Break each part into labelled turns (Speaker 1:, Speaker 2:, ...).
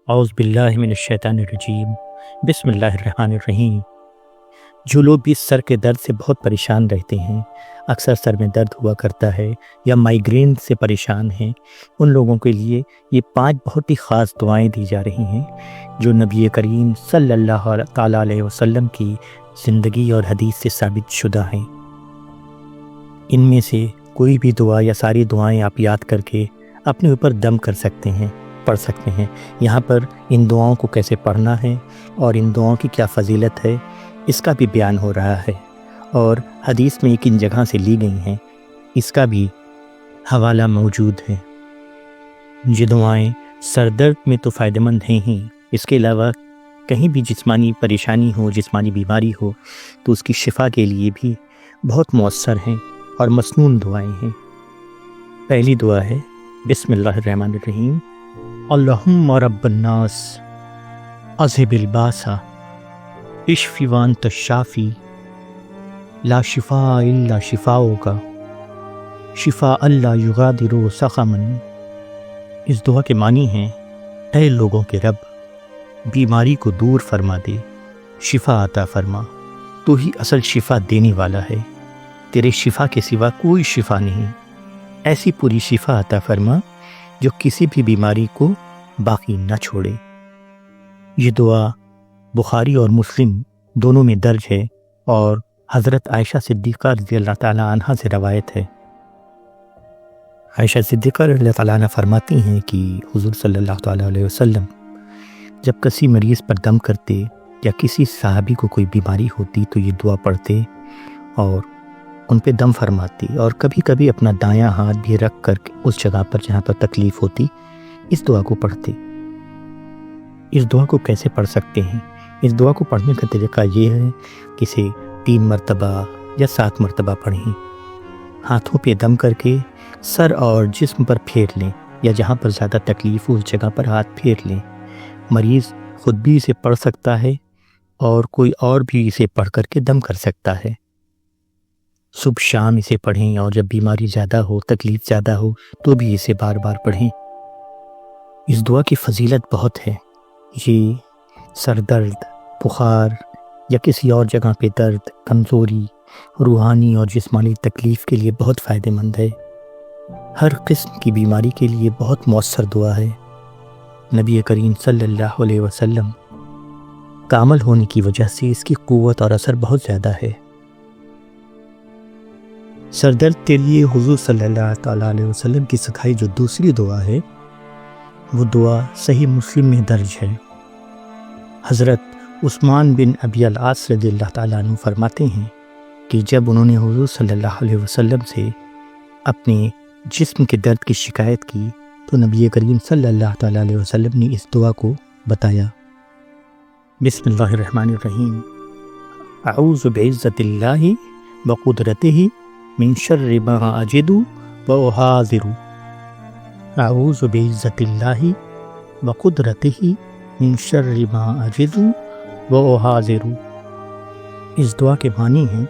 Speaker 1: اعوذ باللہ من الشیطان الرجیم بسم اللہ الرحمن الرحیم۔ جو لوگ بھی سر کے درد سے بہت پریشان رہتے ہیں، اکثر سر میں درد ہوا کرتا ہے یا مائیگرین سے پریشان ہیں، ان لوگوں کے لیے یہ 5 بہت ہی خاص دعائیں دی جا رہی ہیں جو نبی کریم صلی اللہ تعالیٰ علیہ وسلم کی زندگی اور حدیث سے ثابت شدہ ہیں۔ ان میں سے کوئی بھی دعا یا ساری دعائیں آپ یاد کر کے اپنے اوپر دم کر سکتے ہیں، پڑھ سکتے ہیں۔ یہاں پر ان دعاؤں کو کیسے پڑھنا ہے اور ان دعاؤں کی کیا فضیلت ہے، اس کا بھی بیان ہو رہا ہے، اور حدیث میں کن جگہ سے لی گئی ہیں اس کا بھی حوالہ موجود ہے۔ یہ دعائیں سر درد میں تو فائدہ مند ہیں ہی، اس کے علاوہ کہیں بھی جسمانی پریشانی ہو، جسمانی بیماری ہو تو اس کی شفا کے لیے بھی بہت مؤثر ہیں اور مسنون دعائیں ہیں۔ پہلی دعا ہے بسم اللہ الرحمن الرحیم، اللہم رب الناس اذہب الباس اشف وانت الشافی لا شفاء الا شفاؤک شفاء لا یغادر سقما۔ اس دعا کے معنی ہیں، اے لوگوں کے رب، بیماری کو دور فرما دے، شفا عطا فرما، تو ہی اصل شفا دینے والا ہے، تیرے شفا کے سوا کوئی شفا نہیں، ایسی پوری شفا عطا فرما جو کسی بھی بیماری کو باقی نہ چھوڑے۔ یہ دعا بخاری اور مسلم دونوں میں درج ہے اور حضرت عائشہ صدیقہ رضی اللہ تعالیٰ عنہ سے روایت ہے۔ عائشہ صدیقہ رضی اللہ تعالیٰ عنہ فرماتی ہیں کہ حضور صلی اللہ تعالیٰ علیہ وسلم جب کسی مریض پر دم کرتے یا کسی صحابی کو کوئی بیماری ہوتی تو یہ دعا پڑھتے اور ان پہ دم فرماتی، اور کبھی کبھی اپنا دایاں ہاتھ بھی رکھ کر اس جگہ پر جہاں پر تکلیف ہوتی اس دعا کو پڑھتے۔ اس دعا کو کیسے پڑھ سکتے ہیں؟ اس دعا کو پڑھنے کا طریقہ یہ ہے کہ اسے 3 مرتبہ یا 7 مرتبہ پڑھیں، ہاتھوں پہ دم کر کے سر اور جسم پر پھیر لیں، یا جہاں پر زیادہ تکلیف ہو اس جگہ پر ہاتھ پھیر لیں۔ مریض خود بھی اسے پڑھ سکتا ہے اور کوئی اور بھی اسے پڑھ کر کے دم کر سکتا ہے۔ صبح شام اسے پڑھیں، اور جب بیماری زیادہ ہو، تکلیف زیادہ ہو تو بھی اسے بار بار پڑھیں۔ اس دعا کی فضیلت بہت ہے۔ یہ سر درد، بخار یا کسی اور جگہ پہ درد، کمزوری، روحانی اور جسمانی تکلیف کے لیے بہت فائدہ مند ہے۔ ہر قسم کی بیماری کے لیے بہت مؤثر دعا ہے۔ نبی کریم صلی اللہ علیہ وسلم کا عمل ہونے کی وجہ سے اس کی قوت اور اثر بہت زیادہ ہے۔ سر درد کے لیے حضور صلی اللہ تعالیٰ علیہ وسلم کی سکھائی جو دوسری دعا ہے وہ دعا صحیح مسلم میں درج ہے۔ حضرت عثمان بن ابی العاص رضی اللہ تعالیٰ عنہ فرماتے ہیں کہ جب انہوں نے حضور صلی اللہ علیہ وسلم سے اپنے جسم کے درد کی شکایت کی تو نبی کریم صلی اللہ تعالیٰ علیہ وسلم نے اس دعا کو بتایا۔ بسم اللہ الرحمن الرحیم، اعوذ بعزت اللہ وقدرتہ من شر ما اجد واحاذر، اعوذ بعزت اللہ وقدرتہ من شر ما اجد واحاذر۔ اس دعا کے معنی ہیں،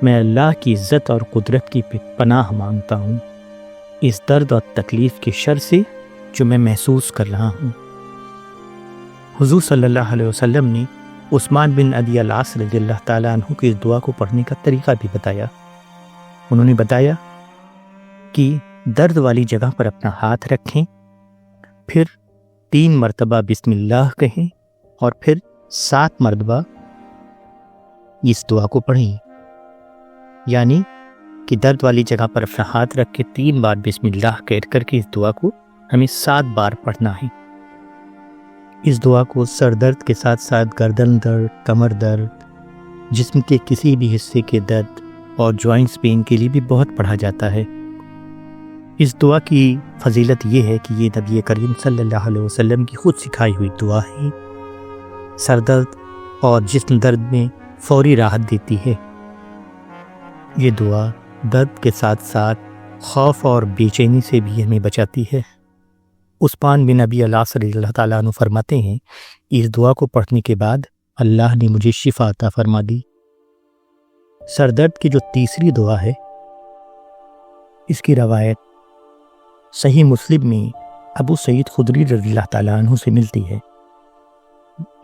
Speaker 1: میں اللہ کی عزت اور قدرت کی پناہ مانگتا ہوں اس درد اور تکلیف کے شر سے جو میں محسوس کر رہا ہوں۔ حضور صلی اللہ علیہ وسلم نے عثمان بن ابی العاص رضی اللہ تعالیٰ عنہ کی اس دعا کو پڑھنے کا طریقہ بھی بتایا۔ انہوں نے بتایا کہ درد والی جگہ پر اپنا ہاتھ رکھیں، پھر 3 مرتبہ بسم اللہ کہیں، اور پھر 7 مرتبہ اس دعا کو پڑھیں، یعنی کہ درد والی جگہ پر اپنا ہاتھ رکھ کے 3 بار بسم اللہ کہہ کر کے اس دعا کو ہمیں 7 بار پڑھنا ہے۔ اس دعا کو سر درد کے ساتھ ساتھ گردن درد، کمر درد، جسم کے کسی بھی حصے کے درد اور جوائنٹس پین کے لیے بھی بہت پڑھا جاتا ہے۔ اس دعا کی فضیلت یہ ہے کہ یہ نبی کریم صلی اللہ علیہ وسلم کی خود سکھائی ہوئی دعا ہے، سر درد اور جسم درد میں فوری راحت دیتی ہے۔ یہ دعا درد کے ساتھ ساتھ خوف اور بے چینی سے بھی ہمیں بچاتی ہے۔ عثمان بن ابی العاص رضی اللہ تعالیٰ عنہ فرماتے ہیں، اس دعا کو پڑھنے کے بعد اللہ نے مجھے شفا عطا فرما دی۔ سر درد کی جو تیسری دعا ہے، اس کی روایت صحیح مسلم میں ابو سعید خدری رضی اللہ تعالیٰ عنہ سے ملتی ہے۔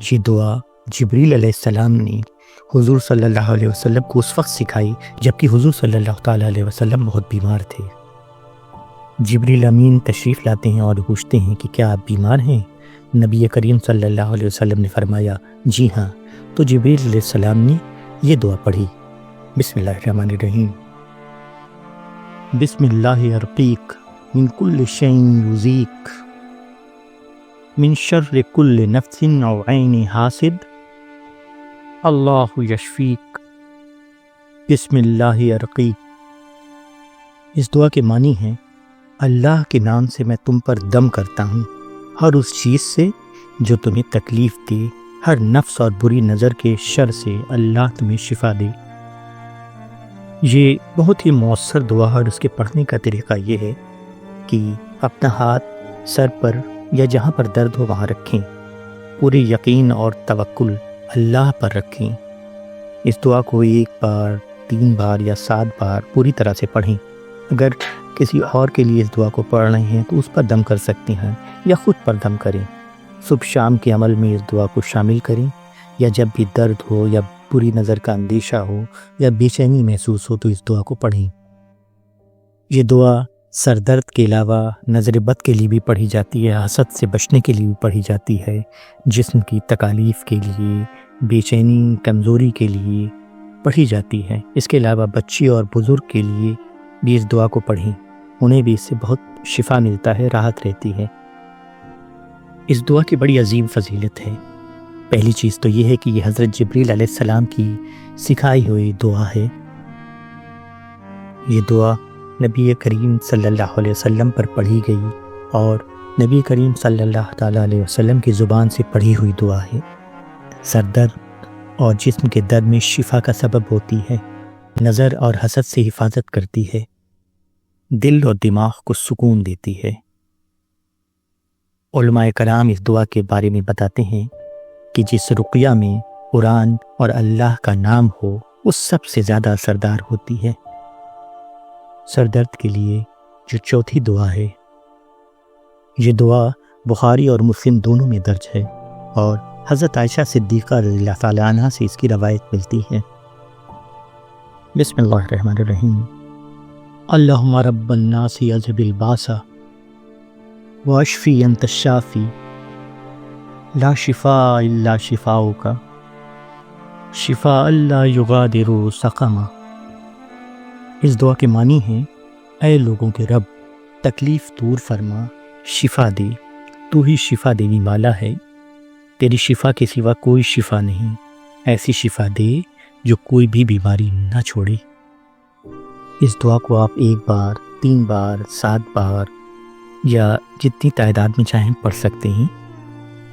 Speaker 1: یہ دعا جبریل علیہ السلام نے حضور صلی اللہ علیہ وسلم کو اس وقت سکھائی جبکہ حضور صلی اللہ تعالیٰ علیہ وسلم بہت بیمار تھے۔ جبریل امین تشریف لاتے ہیں اور پوچھتے ہیں کہ کیا آپ بیمار ہیں؟ نبی کریم صلی اللہ علیہ وسلم نے فرمایا جی ہاں۔ تو جبریل علیہ السلام نے یہ دعا پڑھی، بسم اللہ الرحمن الرحیم، بسم اللہ ارقیک من کل شیء یؤذیک من شر کل نفس او عین حاسد اللہ یشفیک بسم اللہ ارقیک۔ اس دعا کے معنی ہیں اللہ کے نام سے میں تم پر دم کرتا ہوں ہر اس چیز سے جو تمہیں تکلیف دے، ہر نفس اور بری نظر کے شر سے اللہ تمہیں شفا دے۔ یہ بہت ہی مؤثر دعا ہے اور اس کے پڑھنے کا طریقہ یہ ہے کہ اپنا ہاتھ سر پر یا جہاں پر درد ہو وہاں رکھیں، پورے یقین اور توکل اللہ پر رکھیں۔ اس دعا کو 1 بار، 3 بار یا 7 بار پوری طرح سے پڑھیں۔ اگر کسی اور کے لیے اس دعا کو پڑھ رہے ہیں تو اس پر دم کر سکتے ہیں یا خود پر دم کریں۔ صبح شام کے عمل میں اس دعا کو شامل کریں، یا جب بھی درد ہو یا بری نظر کا اندیشہ ہو یا بے چینی محسوس ہو تو اس دعا کو پڑھیں۔ یہ دعا سر درد کے علاوہ نظر بد کے لیے بھی پڑھی جاتی ہے، حسد سے بچنے کے لیے بھی پڑھی جاتی ہے، جسم کی تکالیف کے لیے، بے چینی کمزوری کے لیے پڑھی جاتی ہے۔ اس کے علاوہ بچی اور بزرگ کے لیے بھی اس دعا کو پڑھیں، انہیں بھی اس سے بہت شفا ملتا ہے، راحت رہتی ہے۔ اس دعا کی بڑی عظیم فضیلت ہے۔ پہلی چیز تو یہ ہے کہ یہ حضرت جبریل علیہ السلام کی سکھائی ہوئی دعا ہے۔ یہ دعا نبی کریم صلی اللہ علیہ وسلم پر پڑھی گئی اور نبی کریم صلی اللہ تعالیٰ علیہ وسلم کی زبان سے پڑھی ہوئی دعا ہے۔ سر درد اور جسم کے درد میں شفا کا سبب ہوتی ہے، نظر اور حسد سے حفاظت کرتی ہے، دل اور دماغ کو سکون دیتی ہے۔ علماء کرام اس دعا کے بارے میں بتاتے ہیں کہ جس رقیہ میں قرآن اور اللہ کا نام ہو وہ سب سے زیادہ اثردار ہوتی ہے۔ سر درد کے لیے جو چوتھی دعا ہے، یہ دعا بخاری اور مسلم دونوں میں درج ہے اور حضرت عائشہ صدیقہ رضی اللہ تعالیٰ عنہ سے اس کی روایت ملتی ہے۔ بسم اللہ الرحمن الرحیم، اللہم رب الناس اذھب الباس واشفی انت الشافی لا شفاء الا شفاؤک شفاء لا یغادر سقما۔ اس دعا کے معنی ہیں اے لوگوں کے رب، تکلیف دور فرما، شفا دے، تو ہی شفا دینے والا ہے، تیری شفا کے سوا کوئی شفا نہیں، ایسی شفا دے جو کوئی بھی بیماری نہ چھوڑے۔ اس دعا کو آپ 1 بار، 3 بار، 7 بار یا جتنی تعداد میں چاہیں پڑھ سکتے ہیں۔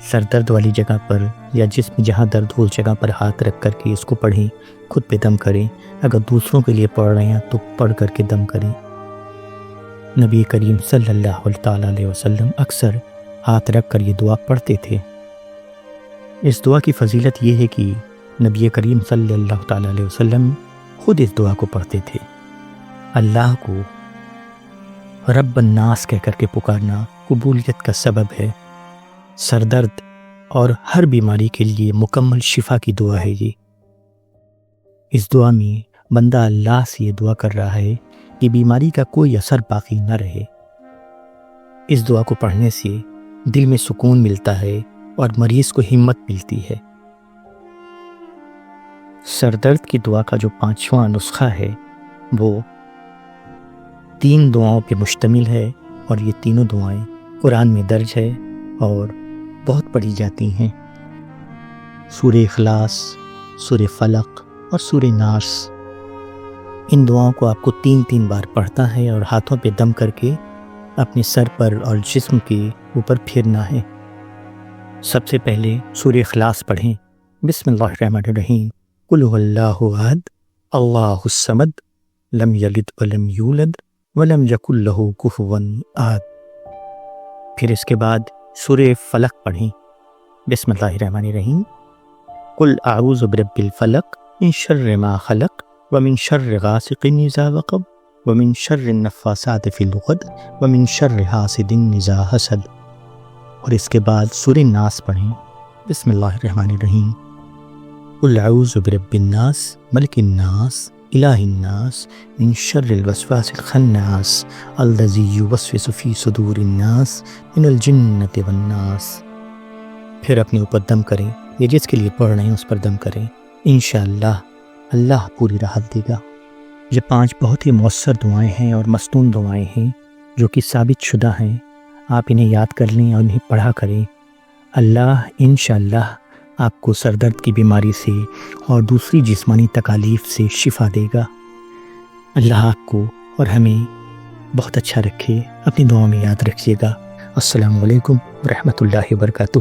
Speaker 1: سر درد والی جگہ پر یا جسم جہاں درد ہو اس جگہ پر ہاتھ رکھ کر کے اس کو پڑھیں، خود پہ دم کریں۔ اگر دوسروں کے لیے پڑھ رہے ہیں تو پڑھ کر کے دم کریں۔ نبی کریم صلی اللہ تعالیٰ علیہ وسلم اکثر ہاتھ رکھ کر یہ دعا پڑھتے تھے۔ اس دعا کی فضیلت یہ ہے کہ نبی کریم صلی اللہ تعالیٰ علیہ وسلم خود اس دعا کو پڑھتے تھے۔ اللہ کو رب الناس کہہ کر کے پکارنا قبولیت کا سبب ہے۔ سر درد اور ہر بیماری کے لیے مکمل شفا کی دعا ہے یہ۔ اس دعا میں بندہ اللہ سے یہ دعا کر رہا ہے کہ بیماری کا کوئی اثر باقی نہ رہے۔ اس دعا کو پڑھنے سے دل میں سکون ملتا ہے اور مریض کو ہمت ملتی ہے۔ سر درد کی دعا کا جو 5واں نسخہ ہے وہ 3 دعاؤں پہ مشتمل ہے اور یہ تینوں دعائیں قرآن میں درج ہے اور بہت پڑھی جاتی ہیں۔ سورہ اخلاص، سورہ فلق اور سورہ ناس، ان دعاؤں کو آپ کو 3 بار پڑھتا ہے اور ہاتھوں پہ دم کر کے اپنے سر پر اور جسم کے اوپر پھیرنا ہے۔ سب سے پہلے سورہ اخلاص پڑھیں، بسم اللہ الرحمن الرحیم، قل هو اللہ احد اللہ الصمد لم یلد ولم یولد ولم یکن لہ کفوا احد۔ پھر اس کے بعد سورہ فلق پڑھیں، بسم اللہ الرحمن الرحیم، قل اعوذ برب الفلق من شر ما خلق ومن شر غاسق اذا وقب ومن شر النفاثات فی العقد ومن شر حاسد اذا حسد۔ اور اس کے بعد سورہ ناس پڑھیں۔ بسم اللہ الرحمن الرحیم۔ قل اعوذ برب الناس ملک الناس الہ الناس من شر الوسواس الخناس الذی یوسوس فی صدور الناس من الجنۃ والناس۔ پھر اپنے اوپر دم کریں، یہ جس کے لیے پڑھ رہے ہیں اس پر دم کریں، انشاءاللہ اللہ پوری راحت دے گا۔ یہ 5 بہت ہی مؤثر دعائیں ہیں اور مستون دعائیں ہیں جو کہ ثابت شدہ ہیں۔ آپ انہیں یاد کر لیں اور انہیں پڑھا کریں۔ اللہ انشاءاللہ آپ کو سر درد کی بیماری سے اور دوسری جسمانی تکالیف سے شفا دے گا۔ اللہ آپ کو اور ہمیں بہت اچھا رکھے، اپنی دعاؤں میں یاد رکھیے گا۔ السلام علیکم ورحمۃ اللہ وبرکاتہ۔